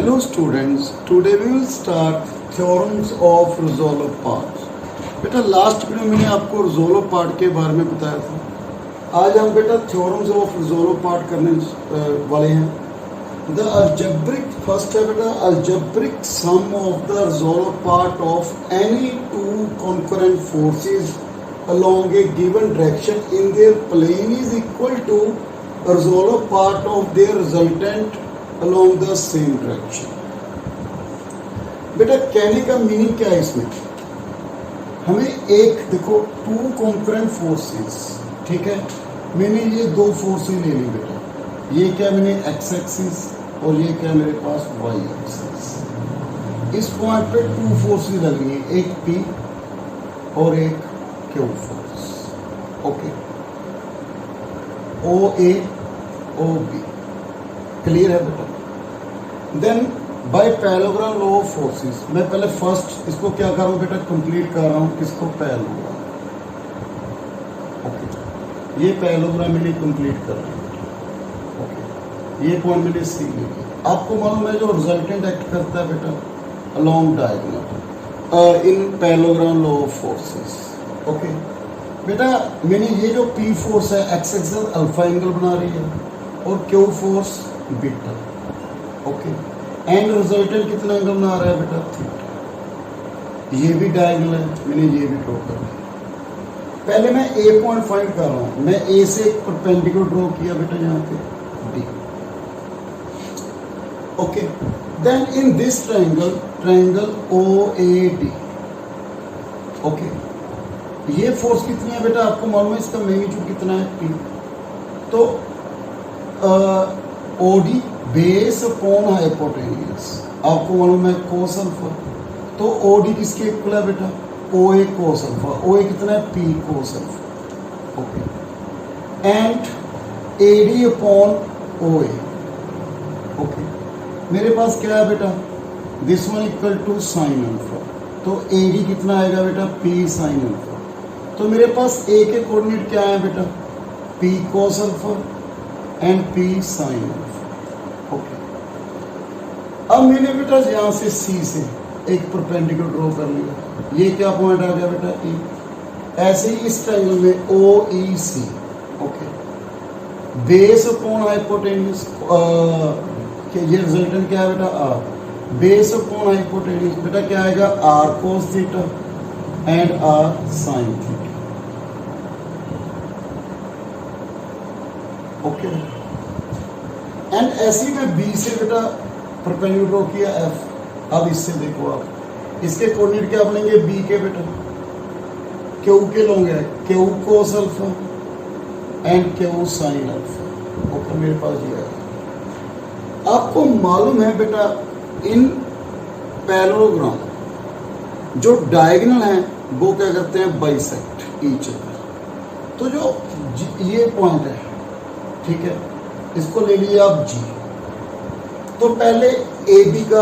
Hello students, today we will start theorems of resolve parts. बेटा last video मैंने आपको resolve part के बारे में बताया था। आज हम बेटा theorems of resolve part करने वाले हैं। The algebraic first है बेटा algebraic sum of the resolve part of any two concurrent forces along a given direction in their plane is equal to resolve part of their resultant along the same direction। बेटा कहने का meaning क्या है इसमें, हमें एक देखो to concurrent forces, ठीक है, मैंने ये दो फोर्सेस ले ली बेटा, ये क्या मैंने एक्स एक्सिस और ये क्या मेरे पास वाई एक्सिस। इस पॉइंट पे टू फोर्सेस लग रही है, एक पी और एक Q force, okay, O A O B, clear है बेटा। Then by parallelogram law of forces, मैं पहले फर्स्ट इसको क्या कर रहा हूँ बेटा, कंप्लीट कर रहा हूँ, किसको, पैरेललोग्राम, ओके, ये पैरेललोग्राम मैंने कंप्लीट कर रहा हूँ, ओके, ये पॉइंट मैंने सी लिया। आपको मालूम है जो रिजल्टेंट एक्ट करता है बेटा along diagonal in parallelogram law of forces, okay. बेटा मैंने ये जो पी फोर्स है एक्स एक्सिस अल्फा एंगल बना रही है और Q force beta, okay, and resultant कितना एंगल बना रहा है बेटा, थीटा। ये भी डायगोनल है, मैंने ये भी ड्रॉ कर दिया। पहले मैं ए पॉइंट फाइंड कर रहा हूं, मैं ए से एक परपेंडिकुलर ड्रॉ किया बेटा यहाँ पे D, okay. Then in this triangle O A D, okay, ये फोर्स कितनी है बेटा आपको मालूम है, इसका मैग्नीट्यूड कितना है, पी। तो ओडी बेस अपॉन हाइपोटेन्यूज, आपको मालूम है कोस अल्फा, तो ओडी किसके इक्वल है बेटा, ओ ए कोस अल्फा, ओ ए कितना है, P cos alpha, okay, and A D upon O A, okay. मेरे पास क्या है बेटा, this one equal to sine alpha, तो ए डी कितना आएगा बेटा, पी साइन अल्फा। तो मेरे पास ए के कोऑर्डिनेट क्या है बेटा, P cos alpha and P sine alpha, okay. अब मैंने बेटा यहाँ से सी से एक परपेंडिकुलर ड्रॉ कर लिया, ये क्या पॉइंट आ गया बेटा, ई। ऐसे ही इस ट्रायंगल में ओ ई सी, ओके, बेस अपॉन हाइपोटेन्यूज, ये रिजल्टेंट क्या है बेटा, आर, बेस अपॉन हाइपोटेन्यूज बेटा क्या आएगा, R cos theta and R sine theta, okay. And ऐसी में बी से बेटा परपेंडिकुलर ड्रॉ किया एफ। अब इससे देखो आप इसके कोऑर्डिनेट क्या बनेंगे, बी के बेटा क्यू के लोगे, Q cos alpha and Q sine alpha, okay. मेरे पास ये है। आपको मालूम है बेटा इन पैरेललोग्राम जो डायगोनल है वो क्या करते हैं, बाइसेक्ट ईच अदर। तो जो ये पॉइंट है, ठीक है, इसको ले लिए आप जी, तो पहले ए बी का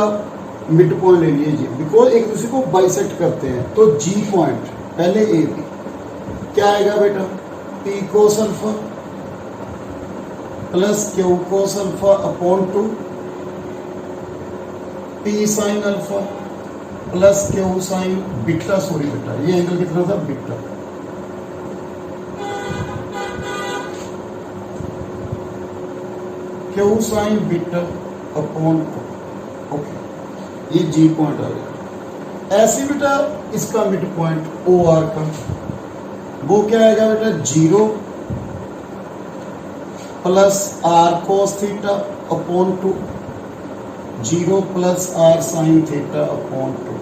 मिड पॉइंट ले लीजिए, बिकॉज एक दूसरे को बाइसेक्ट करते हैं। तो जी पॉइंट पहले ए बी क्या आएगा बेटा, P cos alpha plus q cos alpha upon two P sine alpha plus Q sine beta, sorry बेटा ये एंगल कितना था, beta, Q sine beta upon, okay, ये जी पॉइंट आ गया। ऐसे बेटा इसका मिड पॉइंट ओ आर का वो क्या आएगा बेटा, zero plus r cos theta upon two, zero plus r sine theta upon two,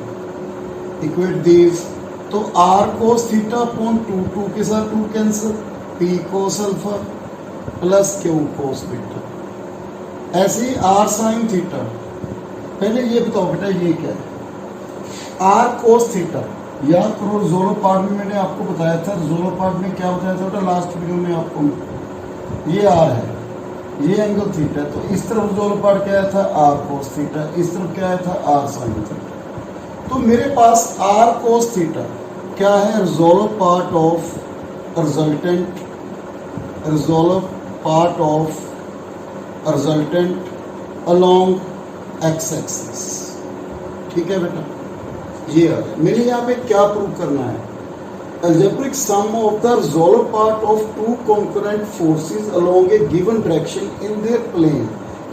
equate this. तो are cos theta upon two, two के साथ two cancel, p cos alpha plus q cos beta. ऐसे ही are sine theta, पहले ये बताओ बेटा ये क्या है, आर कोस थीटा, याद करो रिजोल्व पार्ट में मैंने आपको बताया था, रिजोल्व पार्ट में क्या बताया था बेटा लास्ट वीडियो में आपको, ये आर है, ये एंगल थीटा, तो इस तरफ रिजोल्व पार्ट क्या था, आर कोस थीटा, इस तरफ क्या था, आर साइन थीटा। तो मेरे पास आर कोस थीटा क्या है, resolve part of resultant, resolved part of resultant along x axis, ठीक है बेटा, ये आ गया। मैंने यहाँ पे क्या प्रूव करना है, algebraic sum of the resolve part of two concurrent forces along a given direction in their plane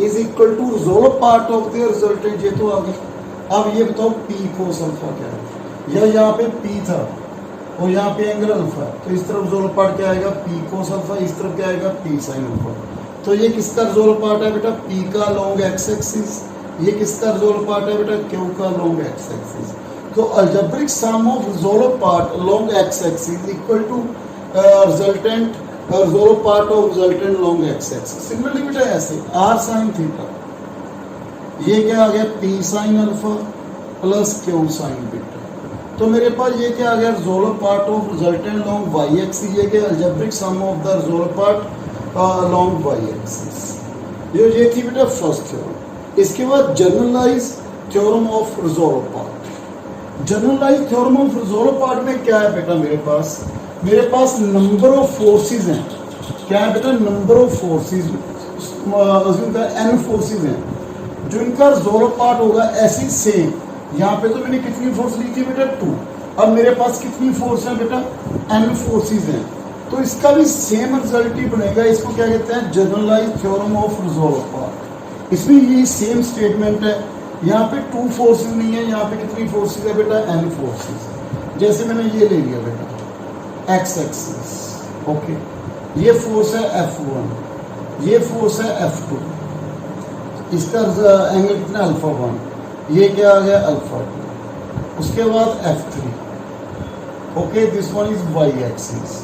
is equal to resolve part of their resultant, ये तो आ गया। अब ये बताओ P cos अल्फा क्या है, या यहाँ पे P था और यहाँ पे एंगल अल्फा, तो इस तरफ रिजोल्व पार्ट क्या आएगा P cos अल्फा, इस तरफ क्या आएगा P sin अल्फा। तो ये किसका रिजोल्व पार्ट है बेटा, P का लॉन्ग एक्स एक्सिस, ये किसका रिजोल्व पार्ट है बेटा, Q का लॉन्ग एक्स एक्सिस। तो algebraic sum of resolved part along X axis equal to resultant resolved part of resultant along X axis. Similarly बेटा ऐसे r sin थीटा, ये क्या आ गया P sin alpha plus Q sin beta. तो मेरे पास ये क्या आ गया, resolved part of resultant along y axis, ये क्या algebraic sum of the resolve part along y axis. ये थी बेटा फर्स्ट थ्योरम। इसके बाद generalize theorem of resolved part. Generalize theorem of resolved part में क्या है बेटा, मेरे पास नंबर ऑफ फोर्सेस हैं, क्या है बेटा, नंबर ऑफ फोर्सेस, उनका n फोर्सेस हैं, जो इनका रिजोल्व पार्ट होगा ऐसी सेम। यहाँ पे तो मैंने कितनी फोर्स ली थी बेटा 2, अब मेरे पास कितनी फोर्स है बेटा, n फोर्सेस हैं, तो इसका भी सेम रिजल्ट ही बनेगा। इसको क्या कहते हैं, generalize theorem of resolved part. इसमें ये सेम स्टेटमेंट है, यहाँ पे 2 फोर्सेस नहीं है, यहाँ पे कितनी फोर्सेस है बेटा, n फोर्सेस। जैसे मैंने ये ले लिया बेटा x एक्सिस, ओके, ये फोर्स है F1, ये फोर्स है F2, इसका एंगल कितना अल्फा 1, ये क्या आ गया अल्फा 2, उसके बाद F3, okay, this one is y axis,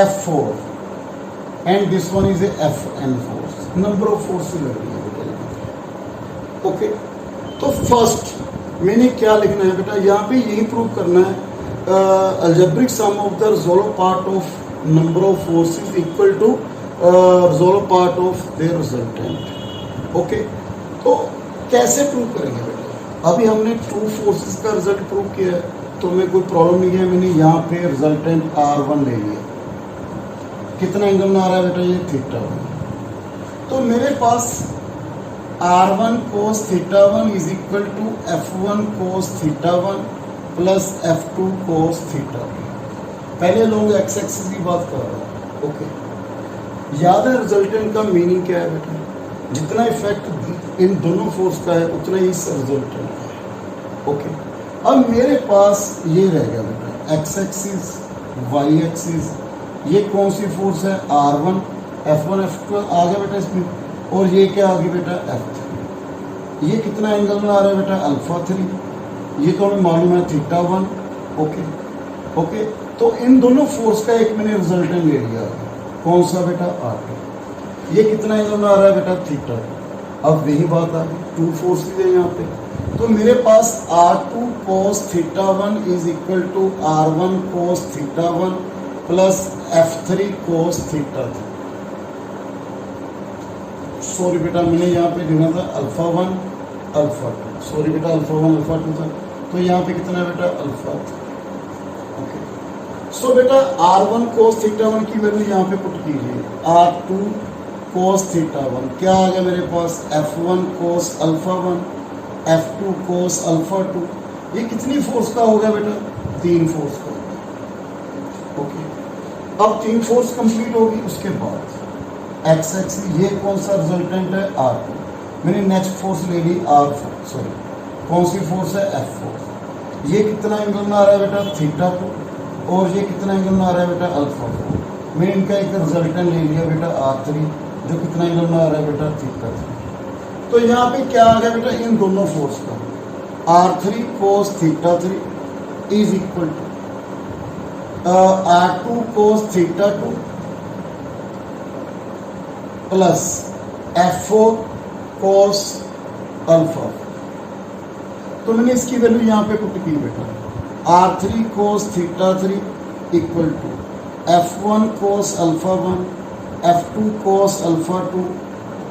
F4 and this one is Fn force. Number of forces लग रही है बेटा, ओके। तो फर्स्ट मैंने क्या लिखना है बेटा, यहाँ पे यही प्रूव करना है algebraic sum of the resolve part of number of forces equal to resolve part of their resultant, okay. तो कैसे प्रूव करेंगे बेटा, अभी हमने 2 फोर्सेस का रिजल्ट प्रूव किया है, तो मैं कोई प्रॉब्लम नहीं है। मैंने यहाँ पे रिजल्टेंट R1 ले लिया, कितना एंगल में आ रहा है बेटा, ये थीटा 1। तो मेरे पास R1 cos theta 1 is equal to F1 cos theta 1 plus F2 cos theta 1। पहले लोग एक्स एक्सिस की बात कर रहा हूँ, ओके। याद है रिजल्टेंट का मीनिंग क्या है बेटा, जितना इफेक्ट इन दोनों फोर्स का है उतना ही इस रिजल्टेंट का है, ओके। अब मेरे पास ये रह गया बेटा एक्स एक्सिस, वाई एक्सिस, ये कौन सी फोर्स है R1, F1 F2 आ गया बेटा इसमें, और ये क्या आ गया बेटा F3, ये कितना एंगल में आ रहा है बेटा अल्फा 3, ये तो हमें मालूम है थीटा 1, ओके ओके। तो इन दोनों फोर्स का एक मैंने रिजल्टेंट ले लिया, कौन सा बेटा R2, ये कितना एंगल में आ रहा है बेटा थीटा। अब वही बात आ गई, 2 फोर्सेस है यहाँ पे, तो मेरे पास R2 cos theta 1 is equal to R1 cos theta 1 plus F3 cos theta 3। Sorry बेटा मैंने यहाँ पे लिखा था अल्फा 1 अल्फा 2, सॉरी बेटा अल्फा 1 अल्फा 2 था, तो यहाँ पे कितना है बेटा अल्फा 3, ओके। सो बेटा R1 cos थीटा 1 की वैल्यू यहाँ पे पुट कीजिए, R2 cos थीटा 1 क्या आ गया मेरे पास F1 cos alpha 1 F2 cos alpha 2। ये कितनी फोर्स का हो गया बेटा, 3 फोर्स का, ओके। अब 3 फोर्स कंप्लीट होगी, उसके बाद एक्स एक्सिस, ये कौन सा रिजल्टेंट है R2, मैंने नेक्स्ट फोर्स ले ली R4, सॉरी कौन सी फोर्स है F4, ये कितना एंगल में आ रहा है बेटा थीटा 2, और ये कितना एंगल में आ रहा है बेटा अल्फा 4। मैंने इनका एक रिजल्टेंट ले लिया बेटा R3, जो कितना एंगल में आ रहा है बेटा थीटा 3। तो यहाँ पे क्या आ गया बेटा, इन दोनों फोर्स का R3 cos theta 3 is equal to R2 cos theta 2 plus F4 cos alpha. तो मैंने इसकी वैल्यू यहाँ पे पुट की बेटा, R3 cos theta 3 equal to F1 cos alpha 1 F2 cos alpha 2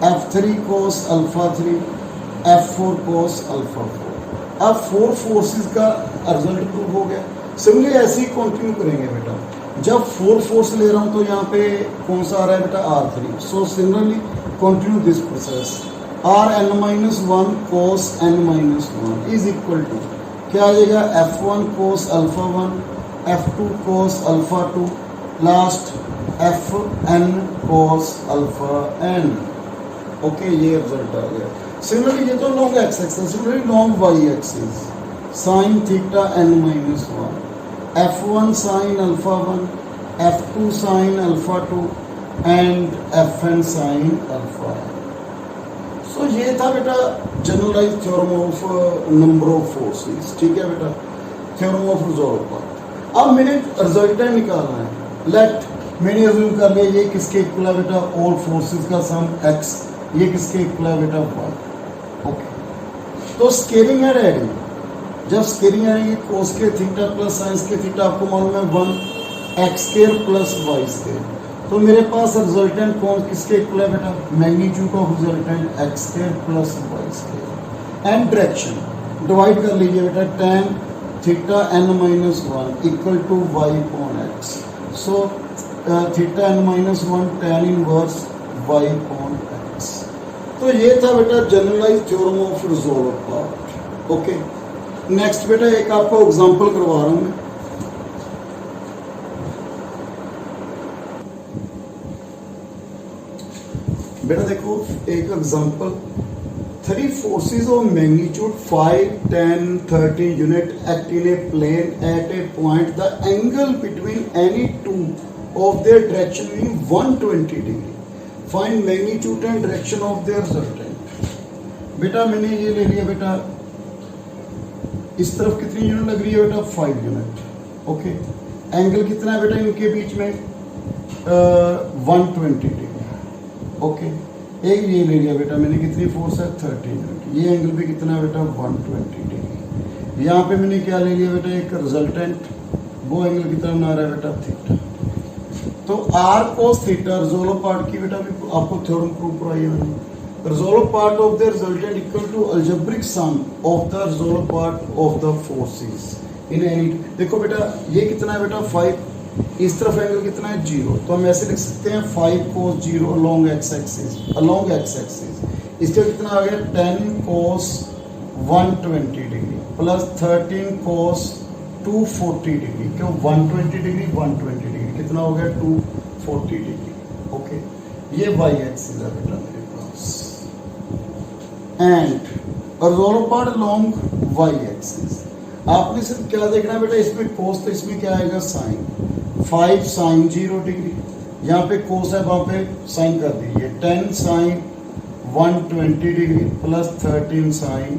F3 cos alpha 3 F4 cos alpha 4। अब 4 forces का result prove हो गया। सिमिलरली ऐसे ही कंटिन्यू करेंगे बेटा, जब 4 फोर्स ले रहा हूँ तो यहाँ पे कौन सा आ रहा है बेटा R3। So similarly continue this process, R n minus one cos n minus one is equal to क्या आ जाएगा F one cos alpha one, F two cos alpha two, last F n cos alpha n. Okay, ये result आ गया। Similarly ये तो long x axis, similarly long y axis sine theta n minus one, F one sine alpha one, F two sine alpha two and F n sine alpha. So ये था बेटा generalise theorem of number of forces. ठीक है बेटा, theorem of resolve. अब मैंने resultant निकालना है। लेट मैंने अज्यूम कर लिया ये किसके इक्वल है बेटा, ऑल फोर्सेस का सम x, ये किसके इक्वल है बेटा y। ओके, तो स्केलिंग है रेडी। जब स्केलिंग आएगी कोस के थीटा प्लस साइंस के थीटा, आपको मालूम है 1 x square plus y square. तो मेरे पास रिजल्टेंट कौन किसके इक्वल है बेटा, magnitude of resultant x square plus y square. And direction divide कर लीजिए बेटा, tan theta n minus one equal to y upon x। सो theta n minus one tan inverse y upon x। तो ये था बेटा generalise theorem of resolve part. Okay, next बेटा एक आपको एग्जांपल करवा रहा हूं मैं। बेटा देखो एक example, 3 forces of magnitude 5, 10, 30 unit act in a plane at a point. The angle between any two of their direction will be 120 degree. Find magnitude and direction of their resultant. बेटा मैंने ये ले लिया बेटा, इस तरफ कितनी यूनिट लग रही है बेटा, 5 यूनिट। ओके, एंगल कितना है बेटा इनके बीच में, 120 डिग्री। ओके, एक ये ले लिया बेटा मैंने, कितनी फोर्स है 30 यूनिट। ये एंगल भी कितना है बेटा 120 डिग्री। यहाँ पे मैंने क्या ले लिया बेटा, एक रिजल्टेंट, वो एंगल कितना बना रहा है बेटा थीटा। तो are cos theta resolve part की बेटा आपको थ्योरम प्रूव कराई है मैंने। Resolve part of the resultant equal to algebraic sum of the resolve part of the forces in any. देखो बेटा ये कितना है बेटा 5, इस तरफ एंगल कितना है 0, तो हम ऐसे लिख सकते हैं 5 cos 0 along x axis, along x axis। इसका कितना आ गया 10 cos 120 degree plus 13 cos 240 degree. क्यों 120 डिग्री 120 डिग्री कितना हो गया 240 डिग्री। ओके, ये y एक्सिस है बेटा मेरे पास, and resolve part along y axis. आपने सिर्फ क्या देखना है बेटा, इसमें cos तो इसमें क्या आएगा साइन, 5 साइन 0 डिग्री, यहाँ पे कोस है वहां पे साइन कर दीजिए, 10 sine 120 degree plus 13 sine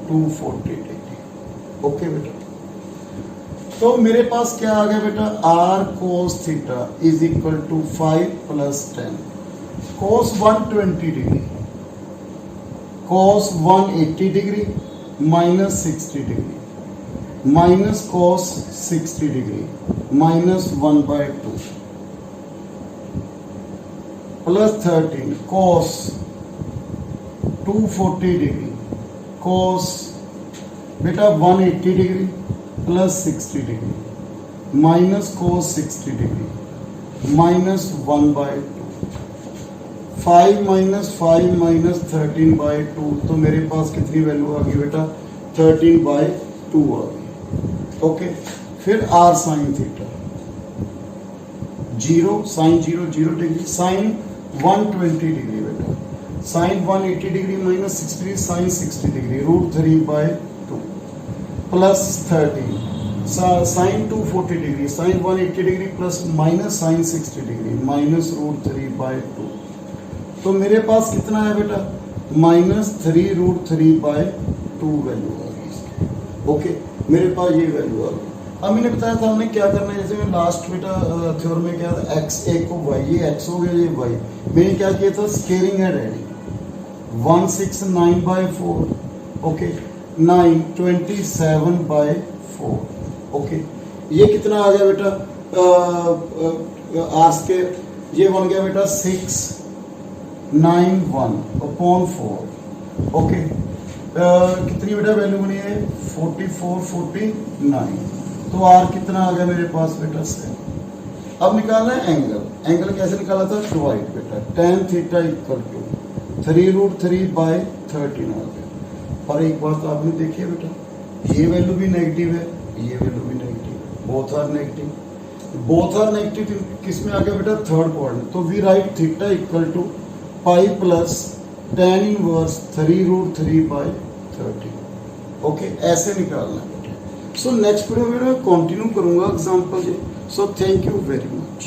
240 degree. Okay बेटा, तो मेरे पास क्या आ गया बेटा, R cos theta is equal to 5 plus 10 cos 120 degree cos 180 degree minus 60 degree minus cos 60 degree minus 1/2 plus 13 cos 240 degree cos बेटा 180 degree plus 60 degree minus cos 60 degree minus 1/2। 5 minus 5 minus 13/2, तो मेरे पास कितनी वैल्यू आ गई बेटा 13/2 आ गई। Okay, फिर r sine theta 0 sine 0 degree sine 120 degree बेटा sine 180 degree minus 60 degree sine 60 degree √3/2 plus 13 sine 240 degree sine 180 degree plus minus sine 60 degree minus √3/2। तो मेरे पास कितना है बेटा माइनस 3 √3/2 वैल्यू आ गई। ओके, मेरे पास ये वैल्यू आ गई। अब मैंने बताया था हमें क्या करना है, जैसे मैं लास्ट बेटा थ्योरम में क्या था, x एक को y, ये x हो गया ये y। मैंने क्या किया था स्केलिंग है रेडी 169/4। ओके, 9 27/4। ओके, ये कितना आ गया बेटा आर स्केयर, ये बन गया बेटा 691/4। ओके, कितनी बेटा वैल्यू बनी है 44 49। तो आर कितना आ गया मेरे पास बेटा 7। अब निकालना है एंगल, एंगल कैसे निकाला था डिवाइड बेटा tan थीटा इक्वल टू 3√3/13 आ गया। पर एक बात आपने देखी है बेटा, ये वैल्यू भी नेगेटिव है, ये वैल्यू भी नेगेटिव है, both are negative. Both are negative किस में आ गया बेटा, थर्ड क्वाड्रेंट। तो we write theta equal to pi plus tan inverse 3√3/13। Okay, ऐसे निकालना है बेटा। सो नेक्स्ट वीडियो में मैं कंटिन्यू करूंगा एग्जांपल से। So thank you very much.